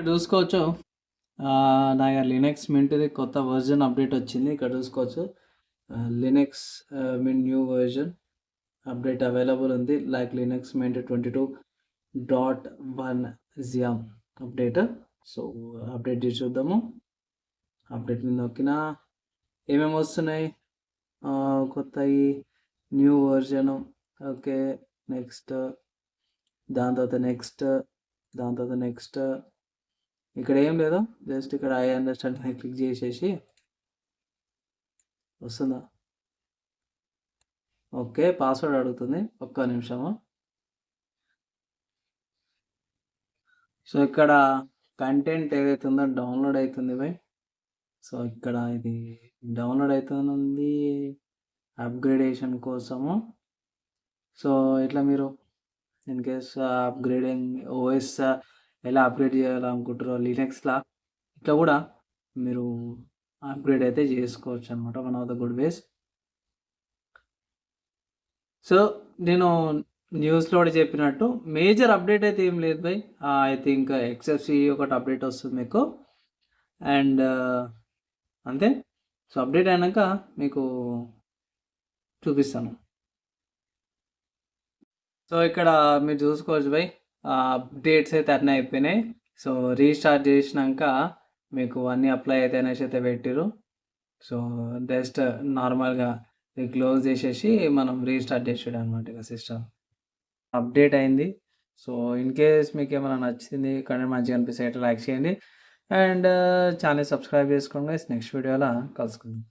ఇక్కడ చూసుకోవచ్చు. నా లినక్స్ మింట్‌ది కొత్త వెర్షన్ అప్డేట్ వచ్చింది. ఇక్కడ చూసుకోవచ్చు. Linux Mint new version update available ఉంది. లైక్ లినక్స్ మింట్ 22.1 జియామ్ అప్డేట్. సో అప్డేట్ చేసి చూద్దాము. అప్డేట్ మీద నొక్కినా ఏమేమి వస్తున్నాయి కొత్తవి, న్యూ వెర్షన్. ఓకే, నెక్స్ట్, దాని తర్వాత నెక్స్ట్, దాని తర్వాత నెక్స్ట్. ఇక్కడ ఏం లేదు, జస్ట్ ఇక్కడ ఐ అండర్స్టాండ్ క్లిక్ చేసేసి వస్తుందా. ఓకే, పాస్వర్డ్ అడుగుతుంది, ఒక్క నిమిషము. సో ఇక్కడ కంటెంట్ ఏదైతే ఉందో డౌన్లోడ్ అవుతుంది బై. సో ఇక్కడ ఇది డౌన్లోడ్ అవుతుంది అప్గ్రేడేషన్ కోసము. సో ఇట్లా మీరు ఇన్ కేస్ అప్గ్రేడింగ్ ఓఎస్ ఎలా అప్గ్రేడ్ చేయాలనుకుంటారో లినక్స్లా, ఇట్లా కూడా మీరు అప్గ్రేడ్ అయితే చేసుకోవచ్చు అనమాట. One of the good ways. So నేను న్యూస్లో కూడా చెప్పినట్టు మేజర్ అప్డేట్ అయితే ఏం లేదు బై. ఐ థింక్ XFCE ఒకటి అప్డేట్ వస్తుంది మీకు, అండ్ అంతే. సో అప్డేట్ అయినాక మీకు చూపిస్తాను. సో ఇక్కడ మీరు చూసుకోవచ్చు బై, అప్డేట్స్ అయితే అన్నీ అయిపోయినాయి. సో రీస్టార్ట్ చేసినాక మీకు అన్నీ అప్లై అయితే అనేసి అయితే పెట్టిరు. సో జస్ట్ నార్మల్గా క్లోజ్ చేసేసి మనం రీస్టార్ట్ చేసాడు అనమాట ఇక సిస్టమ్. అప్డేట్ అయింది. సో ఇన్ కేస్ మీకు ఏమైనా నచ్చింది, కంటెంట్ మంచిగా అనిపిస్తే అయితే లైక్ చేయండి, అండ్ ఛానల్ సబ్స్క్రైబ్ చేసుకోండి. నెక్స్ట్ వీడియోలో కలుసుకుందాం.